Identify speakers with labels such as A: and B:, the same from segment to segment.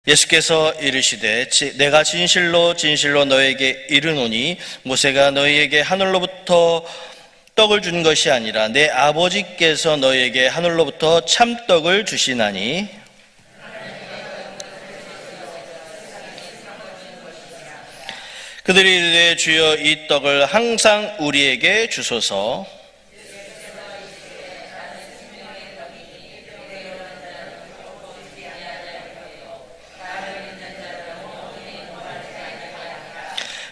A: 예수께서 이르시되 내가 진실로 진실로 너에게 이르노니 모세가 너희에게 하늘로부터 떡을 준 것이 아니라 내 아버지께서 너희에게 하늘로부터 참떡을 주시나니 그들이 이르되 주여 이 떡을 항상 우리에게 주소서.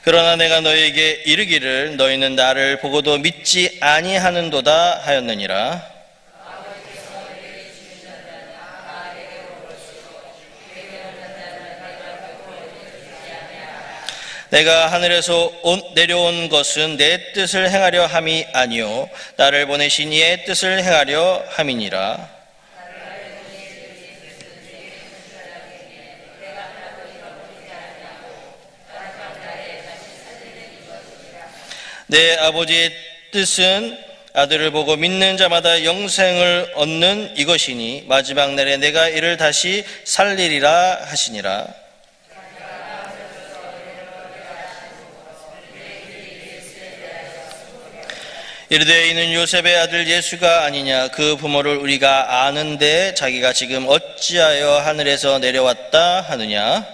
A: 그러나 내가 너희에게 이르기를 너희는 나를 보고도 믿지 아니하는도다 하였느니라. 내가 하늘에서 내려온 것은 내 뜻을 행하려 함이 아니요 나를 보내신 이의 뜻을 행하려 함이니라. 내 아버지의 뜻은 아들을 보고 믿는 자마다 영생을 얻는 이것이니 마지막 날에 내가 이를 다시 살리리라 하시니라. 이르되 이는 요셉의 아들 예수가 아니냐. 그 부모를 우리가 아는데 자기가 지금 어찌하여 하늘에서 내려왔다 하느냐.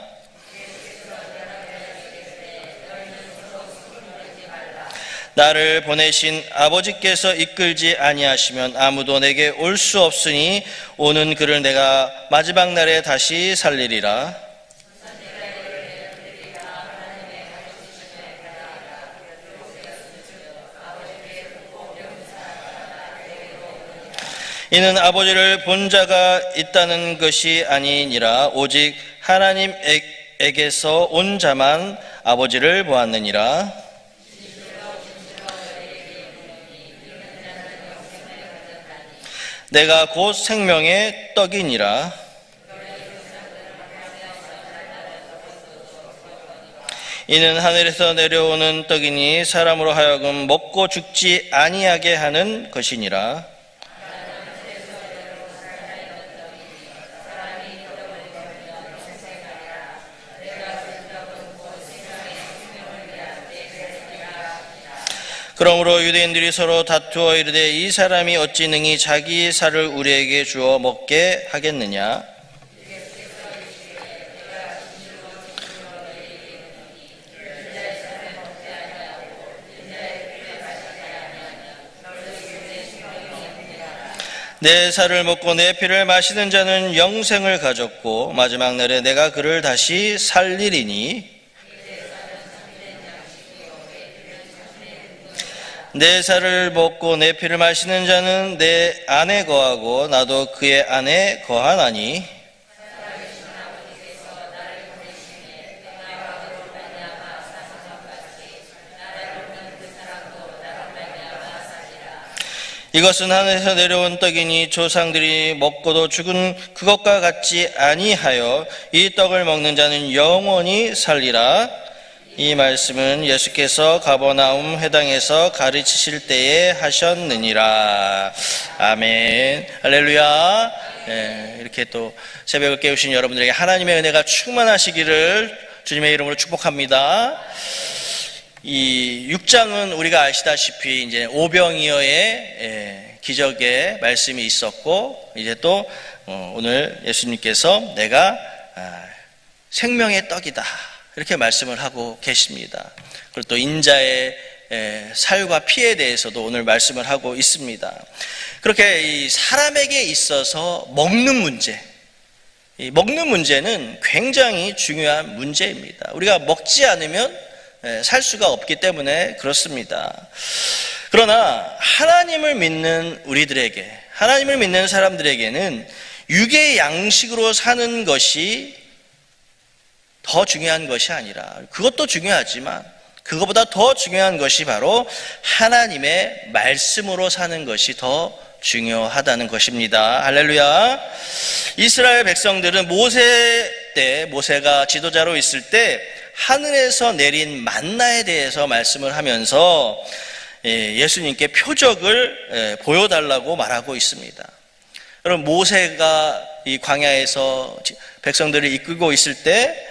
A: 나를 보내신 아버지께서 이끌지 아니하시면 아무도 내게 올 수 없으니 오는 그를 내가 마지막 날에 다시 살리리라. 이는 아버지를 본 자가 있다는 것이 아니니라. 오직 하나님에게서 온 자만 아버지를 보았느니라. 내가 곧 생명의 떡이니라. 이는 하늘에서 내려오는 떡이니 사람으로 하여금 먹고 죽지 아니하게 하는 것이니라. 그러므로 유대인들이 서로 다투어 이르되 이 사람이 어찌 능히 자기 살을 우리에게 주어 먹게 하겠느냐. 내 살을 먹고 내 피를 마시는 자는 영생을 가졌고 마지막 날에 내가 그를 다시 살리리니 내 살을 먹고 내 피를 마시는 자는 내 안에 거하고 나도 그의 안에 거하나니 이것은 하늘에서 내려온 떡이니 조상들이 먹고도 죽은 그것과 같지 아니하여 이 떡을 먹는 자는 영원히 살리라. 이 말씀은 예수께서 가버나움 회당에서 가르치실 때에 하셨느니라. 아멘. 할렐루야. 네, 이렇게 또 새벽을 깨우신 여러분들에게 하나님의 은혜가 충만하시기를 주님의 이름으로 축복합니다. 이 6장은 우리가 아시다시피 이제 오병이어의 기적의 말씀이 있었고 이제 또 오늘 예수님께서 내가 생명의 떡이다. 이렇게 말씀을 하고 계십니다. 그리고 또 인자의 살과 피에 대해서도 오늘 말씀을 하고 있습니다. 그렇게 이 사람에게 있어서 먹는 문제, 이 먹는 문제는 굉장히 중요한 문제입니다. 우리가 먹지 않으면 살 수가 없기 때문에 그렇습니다. 그러나 하나님을 믿는 우리들에게, 하나님을 믿는 사람들에게는 육의 양식으로 사는 것이 더 중요한 것이 아니라 그것도 중요하지만 그것보다 더 중요한 것이 바로 하나님의 말씀으로 사는 것이 더 중요하다는 것입니다. 할렐루야. 이스라엘 백성들은 모세가 지도자로 있을 때 하늘에서 내린 만나에 대해서 말씀을 하면서 예수님께 표적을 보여달라고 말하고 있습니다. 여러분 모세가 이 광야에서 백성들을 이끌고 있을 때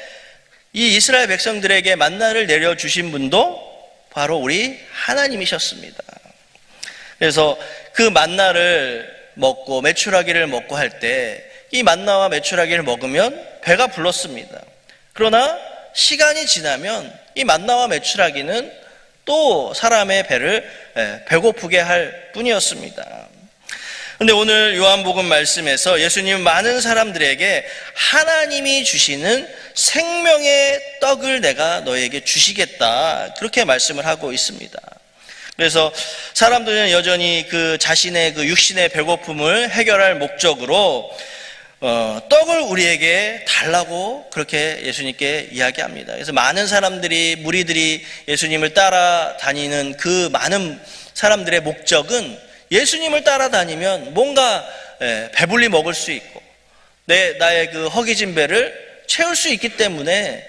A: 이 이스라엘 백성들에게 만나를 내려주신 분도 바로 우리 하나님이셨습니다. 그래서 그 만나를 먹고 메추라기를 먹고 할 때 이 만나와 메추라기를 먹으면 배가 불렀습니다. 그러나 시간이 지나면 이 만나와 메추라기는 또 사람의 배를 배고프게 할 뿐이었습니다. 그런데 오늘 요한복음 말씀에서 예수님은 많은 사람들에게 하나님이 주시는 생명의 떡을 내가 너에게 주시겠다, 그렇게 말씀을 하고 있습니다. 그래서 사람들은 여전히 그 자신의 그 육신의 배고픔을 해결할 목적으로 떡을 우리에게 달라고 그렇게 예수님께 이야기합니다. 그래서 많은 사람들이, 무리들이 예수님을 따라다니는 그 많은 사람들의 목적은 예수님을 따라다니면 뭔가 배불리 먹을 수 있고 나의 그 허기진 배를 채울 수 있기 때문에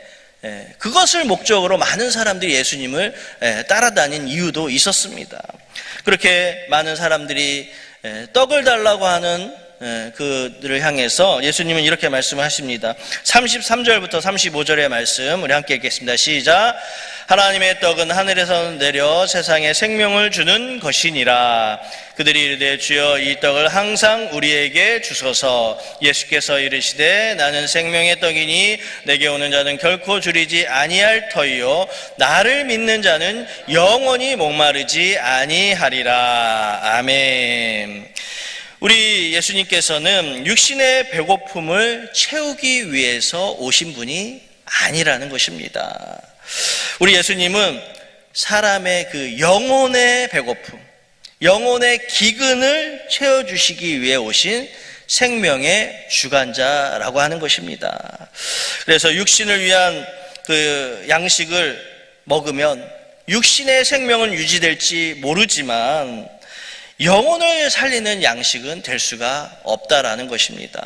A: 그것을 목적으로 많은 사람들이 예수님을 따라다닌 이유도 있었습니다. 그렇게 많은 사람들이 떡을 달라고 하는 그들을 향해서 예수님은 이렇게 말씀하십니다. 33절부터 35절의 말씀 우리 함께 읽겠습니다. 시작. 하나님의 떡은 하늘에서 내려 세상에 생명을 주는 것이니라. 그들이 이르되 주여 이 떡을 항상 우리에게 주소서. 예수께서 이르시되 나는 생명의 떡이니 내게 오는 자는 결코 줄이지 아니할 터이요 나를 믿는 자는 영원히 목마르지 아니하리라. 아멘. 우리 예수님께서는 육신의 배고픔을 채우기 위해서 오신 분이 아니라는 것입니다. 우리 예수님은 사람의 그 영혼의 배고픔, 영혼의 기근을 채워주시기 위해 오신 생명의 주관자라고 하는 것입니다. 그래서 육신을 위한 그 양식을 먹으면 육신의 생명은 유지될지 모르지만 영혼을 살리는 양식은 될 수가 없다라는 것입니다.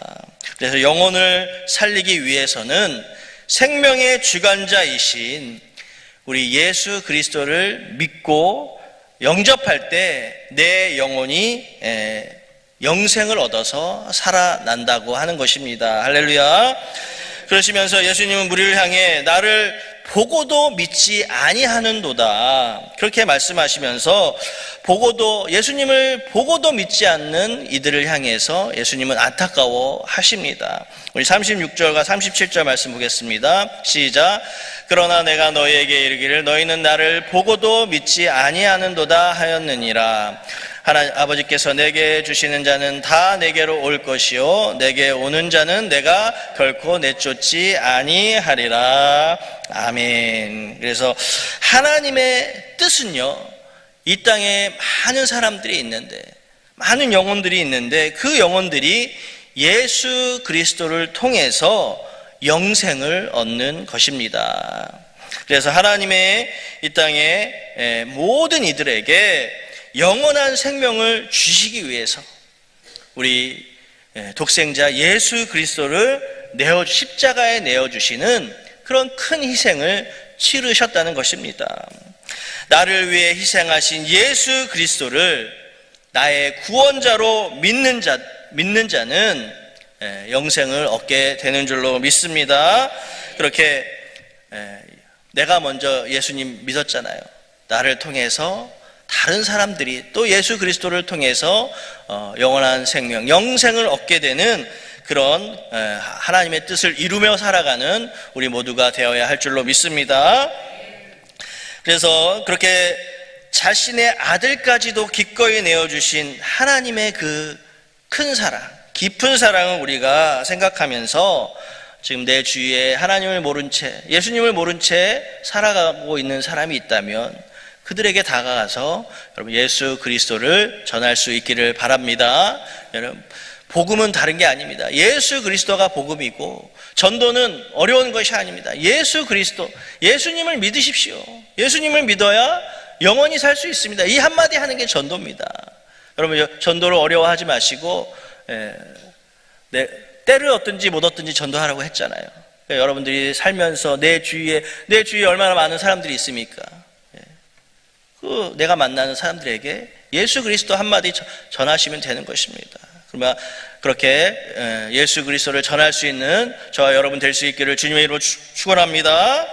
A: 그래서 영혼을 살리기 위해서는 생명의 주관자이신 우리 예수 그리스도를 믿고 영접할 때 내 영혼이 영생을 얻어서 살아난다고 하는 것입니다. 할렐루야. 그러시면서 예수님은 우리를 향해 나를 보고도 믿지 아니하는도다, 그렇게 말씀하시면서 예수님을 보고도 믿지 않는 이들을 향해서 예수님은 안타까워 하십니다. 우리 36절과 37절 말씀 보겠습니다. 시작. 그러나 내가 너희에게 이르기를 너희는 나를 보고도 믿지 아니하는도다 하였느니라. 아버지께서 내게 주시는 자는 다 내게로 올 것이요 내게 오는 자는 내가 결코 내쫓지 아니하리라. 아멘. 그래서 하나님의 뜻은요, 이 땅에 많은 사람들이 있는데, 많은 영혼들이 있는데 그 영혼들이 예수 그리스도를 통해서 영생을 얻는 것입니다. 그래서 하나님의 이 땅에 모든 이들에게 영원한 생명을 주시기 위해서 우리 독생자 예수 그리스도를 십자가에 내어주시는 그런 큰 희생을 치르셨다는 것입니다. 나를 위해 희생하신 예수 그리스도를 나의 구원자로 믿는 자는 영생을 얻게 되는 줄로 믿습니다. 그렇게 내가 먼저 예수님 믿었잖아요. 나를 통해서 다른 사람들이 또 예수 그리스도를 통해서 영원한 생명, 영생을 얻게 되는 그런 하나님의 뜻을 이루며 살아가는 우리 모두가 되어야 할 줄로 믿습니다. 그래서 그렇게 자신의 아들까지도 기꺼이 내어주신 하나님의 그 큰 사랑, 깊은 사랑을 우리가 생각하면서 지금 내 주위에 하나님을 모른 채, 예수님을 모른 채 살아가고 있는 사람이 있다면 그들에게 다가가서 여러분 예수 그리스도를 전할 수 있기를 바랍니다. 여러분, 복음은 다른 게 아닙니다. 예수 그리스도가 복음이고 전도는 어려운 것이 아닙니다. 예수 그리스도, 예수님을 믿으십시오. 예수님을 믿어야 영원히 살 수 있습니다. 이 한마디 하는 게 전도입니다. 여러분, 전도를 어려워하지 마시고 때를 얻든지 못 얻든지 전도하라고 했잖아요. 그러니까 여러분들이 살면서 내 주위에 얼마나 많은 사람들이 있습니까? 내가 만나는 사람들에게 예수 그리스도 한마디 전하시면 되는 것입니다. 그러면 그렇게 예수 그리스도를 전할 수 있는 저와 여러분 될 수 있기를 주님의 이름으로 축원합니다.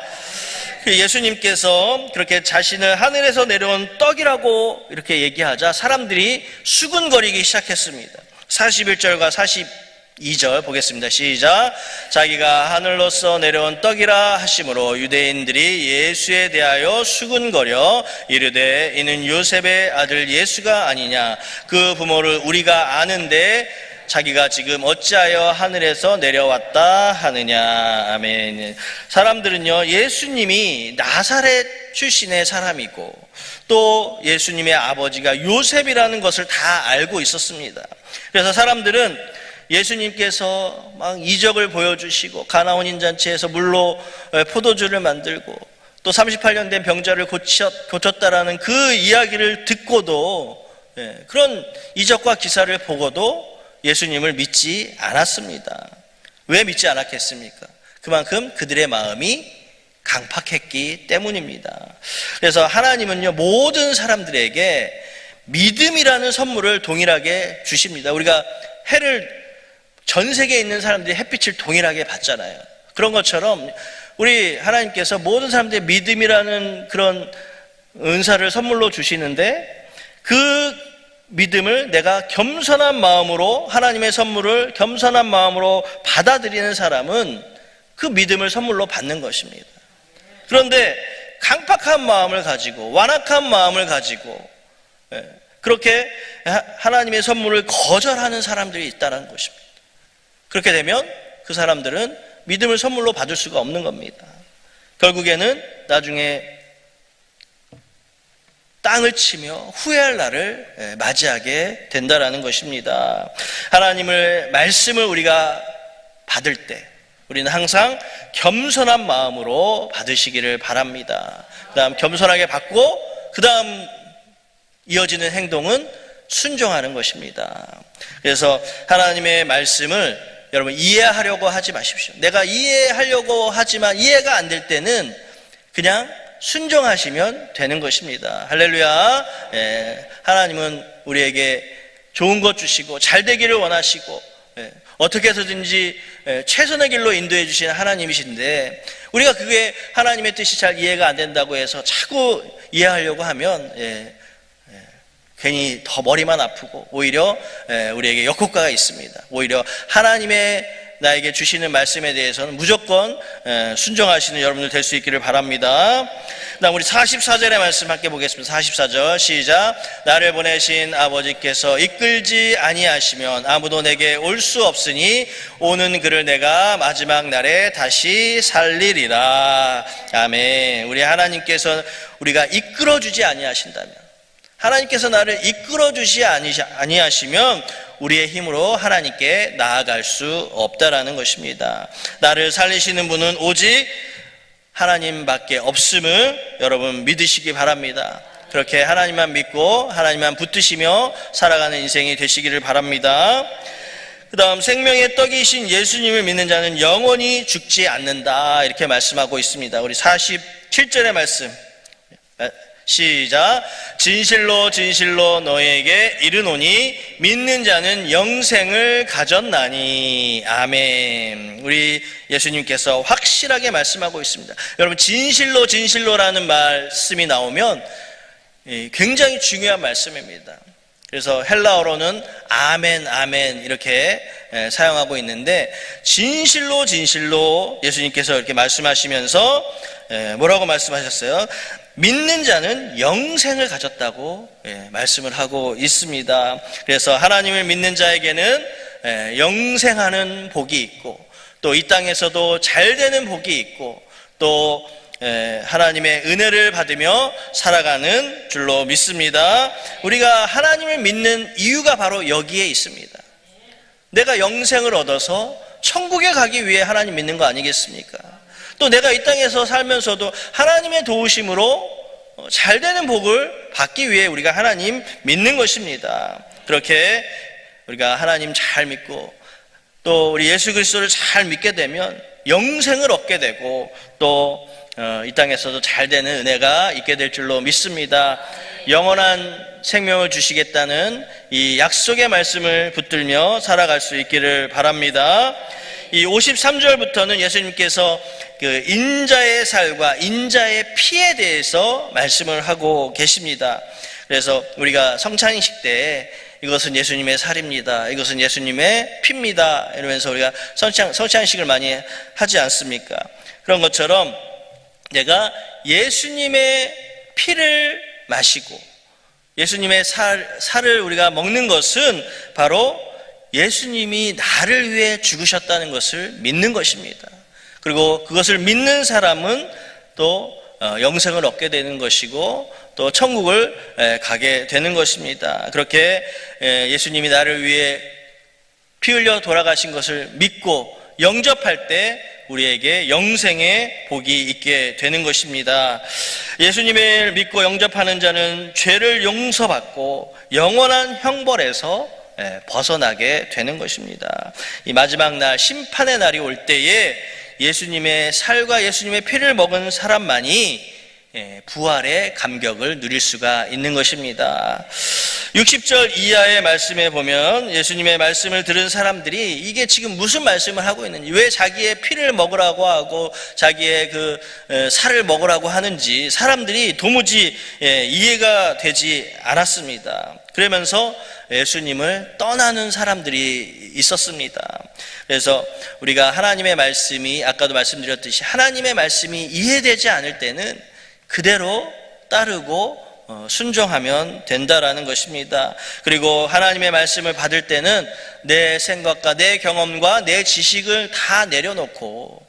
A: 예수님께서 그렇게 자신을 하늘에서 내려온 떡이라고 이렇게 얘기하자 사람들이 수군거리기 시작했습니다. 41절과 42절 보겠습니다. 시작. 자기가 하늘로서 내려온 떡이라 하심으로 유대인들이 예수에 대하여 수군거려 이르되 이는 요셉의 아들 예수가 아니냐. 그 부모를 우리가 아는데 자기가 지금 어찌하여 하늘에서 내려왔다 하느냐. 아멘. 사람들은요, 예수님이 나사렛 출신의 사람이고 또 예수님의 아버지가 요셉이라는 것을 다 알고 있었습니다. 그래서 사람들은 예수님께서 막 이적을 보여주시고 가나온 인잔치에서 물로 포도주를 만들고 또 38년 된 병자를 고쳤다라는 그 이야기를 듣고도 그런 이적과 기사를 보고도 예수님을 믿지 않았습니다. 왜 믿지 않았겠습니까? 그만큼 그들의 마음이 강팍했기 때문입니다. 그래서 하나님은요, 모든 사람들에게 믿음이라는 선물을 동일하게 주십니다. 우리가 전 세계에 있는 사람들이 햇빛을 동일하게 받잖아요. 그런 것처럼 우리 하나님께서 모든 사람들의 믿음이라는 그런 은사를 선물로 주시는데 그 믿음을 내가 겸손한 마음으로 하나님의 선물을 겸손한 마음으로 받아들이는 사람은 그 믿음을 선물로 받는 것입니다. 그런데 강팍한 마음을 가지고 완악한 마음을 가지고 그렇게 하나님의 선물을 거절하는 사람들이 있다는 것입니다. 그렇게 되면 그 사람들은 믿음을 선물로 받을 수가 없는 겁니다. 결국에는 나중에 땅을 치며 후회할 날을 맞이하게 된다라는 것입니다. 하나님의 말씀을 우리가 받을 때 우리는 항상 겸손한 마음으로 받으시기를 바랍니다. 그 다음 겸손하게 받고 그 다음 이어지는 행동은 순종하는 것입니다. 그래서 하나님의 말씀을 여러분 이해하려고 하지 마십시오. 내가 이해하려고 하지만 이해가 안 될 때는 그냥 순종하시면 되는 것입니다. 할렐루야. 하나님은 우리에게 좋은 것 주시고 잘 되기를 원하시고 어떻게 해서든지 최선의 길로 인도해 주시는 하나님이신데 우리가 그게 하나님의 뜻이 잘 이해가 안 된다고 해서 자꾸 이해하려고 하면 괜히 더 머리만 아프고 오히려 우리에게 역효과가 있습니다. 오히려 하나님의 나에게 주시는 말씀에 대해서는 무조건 순종하시는 여러분들 될 수 있기를 바랍니다. 그다음 우리 44절의 말씀 함께 보겠습니다. 44절 시작. 나를 보내신 아버지께서 이끌지 아니하시면 아무도 내게 올 수 없으니 오는 그를 내가 마지막 날에 다시 살리리라. 아멘. 우리 하나님께서 우리가 이끌어주지 아니하신다면 하나님께서 나를 이끌어주지 아니하시면 우리의 힘으로 하나님께 나아갈 수 없다라는 것입니다. 나를 살리시는 분은 오직 하나님밖에 없음을 여러분 믿으시기 바랍니다. 그렇게 하나님만 믿고 하나님만 붙드시며 살아가는 인생이 되시기를 바랍니다. 그 다음 생명의 떡이신 예수님을 믿는 자는 영원히 죽지 않는다 이렇게 말씀하고 있습니다. 우리 47절의 말씀 시작. 진실로 진실로 너에게 이르노니 믿는 자는 영생을 가졌나니. 아멘. 우리 예수님께서 확실하게 말씀하고 있습니다. 여러분 진실로 진실로라는 말씀이 나오면 굉장히 중요한 말씀입니다. 그래서 헬라어로는 아멘 아멘 이렇게 사용하고 있는데 진실로 진실로 예수님께서 이렇게 말씀하시면서 뭐라고 말씀하셨어요? 믿는 자는 영생을 가졌다고 말씀을 하고 있습니다. 그래서 하나님을 믿는 자에게는 영생하는 복이 있고 또 이 땅에서도 잘 되는 복이 있고 또 하나님의 은혜를 받으며 살아가는 줄로 믿습니다. 우리가 하나님을 믿는 이유가 바로 여기에 있습니다. 내가 영생을 얻어서 천국에 가기 위해 하나님 믿는 거 아니겠습니까? 또 내가 이 땅에서 살면서도 하나님의 도우심으로 잘 되는 복을 받기 위해 우리가 하나님 믿는 것입니다. 그렇게 우리가 하나님 잘 믿고 또 우리 예수 그리스도를 잘 믿게 되면 영생을 얻게 되고 또 이 땅에서도 잘 되는 은혜가 있게 될 줄로 믿습니다. 영원한 생명을 주시겠다는 이 약속의 말씀을 붙들며 살아갈 수 있기를 바랍니다. 이 53절부터는 예수님께서 그 인자의 살과 인자의 피에 대해서 말씀을 하고 계십니다. 그래서 우리가 성찬식 때 이것은 예수님의 살입니다, 이것은 예수님의 피입니다 이러면서 우리가 성찬식을 많이 하지 않습니까? 그런 것처럼 내가 예수님의 피를 마시고 예수님의 살을 우리가 먹는 것은 바로 예수님이 나를 위해 죽으셨다는 것을 믿는 것입니다. 그리고 그것을 믿는 사람은 또 영생을 얻게 되는 것이고 또 천국을 가게 되는 것입니다. 그렇게 예수님이 나를 위해 피 흘려 돌아가신 것을 믿고 영접할 때 우리에게 영생의 복이 있게 되는 것입니다. 예수님을 믿고 영접하는 자는 죄를 용서받고 영원한 형벌에서 벗어나게 되는 것입니다. 이 마지막 날 심판의 날이 올 때에 예수님의 살과 예수님의 피를 먹은 사람만이 부활의 감격을 누릴 수가 있는 것입니다. 60절 이하의 말씀에 보면 예수님의 말씀을 들은 사람들이 이게 지금 무슨 말씀을 하고 있는지, 왜 자기의 피를 먹으라고 하고 자기의 그 살을 먹으라고 하는지 사람들이 도무지 이해가 되지 않았습니다. 그러면서 예수님을 떠나는 사람들이 있었습니다. 그래서 우리가 하나님의 말씀이, 아까도 말씀드렸듯이 하나님의 말씀이 이해되지 않을 때는 그대로 따르고 순종하면 된다라는 것입니다. 그리고 하나님의 말씀을 받을 때는 내 생각과 내 경험과 내 지식을 다 내려놓고,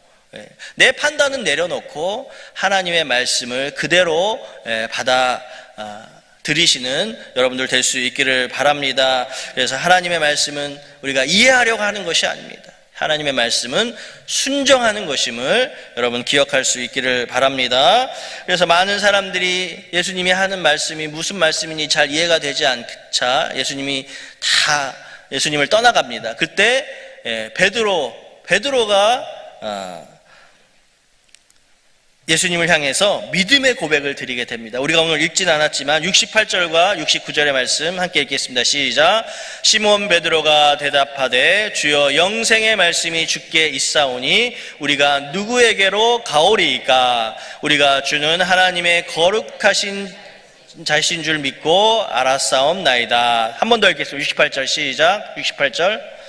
A: 내 판단은 내려놓고 하나님의 말씀을 그대로 받아 들이시는 여러분들 될 수 있기를 바랍니다. 그래서 하나님의 말씀은 우리가 이해하려고 하는 것이 아닙니다. 하나님의 말씀은 순종하는 것임을 여러분 기억할 수 있기를 바랍니다. 그래서 많은 사람들이 예수님이 하는 말씀이 무슨 말씀인지 잘 이해가 되지 않자 예수님을 떠나갑니다. 그때 베드로가 예수님을 향해서 믿음의 고백을 드리게 됩니다. 우리가 오늘 읽진 않았지만 68절과 69절의 말씀 함께 읽겠습니다. 시작. 시몬 베드로가 대답하되 주여 영생의 말씀이 주께 있사오니 우리가 누구에게로 가오리이까? 우리가 주는 하나님의 거룩하신 자신 줄 믿고 알았사옵나이다. 한 번 더 읽겠습니다. 68절 시작. 68절.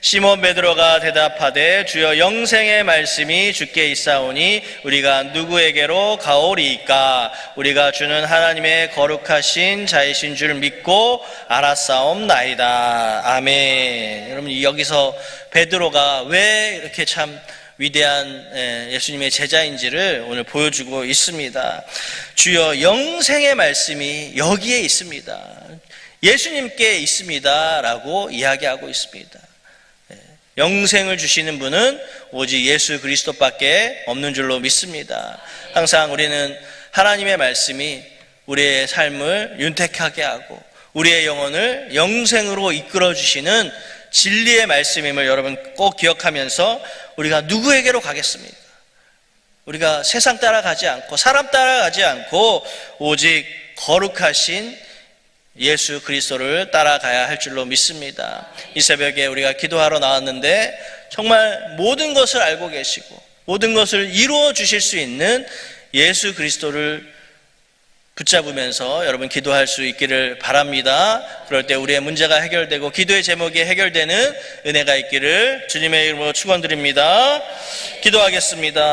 A: 시몬 베드로가 대답하되 주여 영생의 말씀이 주께 있사오니 우리가 누구에게로 가오리이까? 우리가 주는 하나님의 거룩하신 자이신 줄 믿고 알았사옵나이다. 아멘. 여러분, 여기서 베드로가 왜 이렇게 참 위대한 예수님의 제자인지를 오늘 보여주고 있습니다. 주여 영생의 말씀이 여기에 있습니다, 예수님께 있습니다 라고 이야기하고 있습니다. 영생을 주시는 분은 오직 예수 그리스도밖에 없는 줄로 믿습니다. 항상 우리는 하나님의 말씀이 우리의 삶을 윤택하게 하고 우리의 영혼을 영생으로 이끌어 주시는 진리의 말씀임을 여러분 꼭 기억하면서 우리가 누구에게로 가겠습니까? 우리가 세상 따라가지 않고 사람 따라가지 않고 오직 거룩하신 예수 그리스도를 따라가야 할 줄로 믿습니다. 이 새벽에 우리가 기도하러 나왔는데 정말 모든 것을 알고 계시고 모든 것을 이루어 주실 수 있는 예수 그리스도를 붙잡으면서 여러분 기도할 수 있기를 바랍니다. 그럴 때 우리의 문제가 해결되고 기도의 제목이 해결되는 은혜가 있기를 주님의 이름으로 축원드립니다. 기도하겠습니다.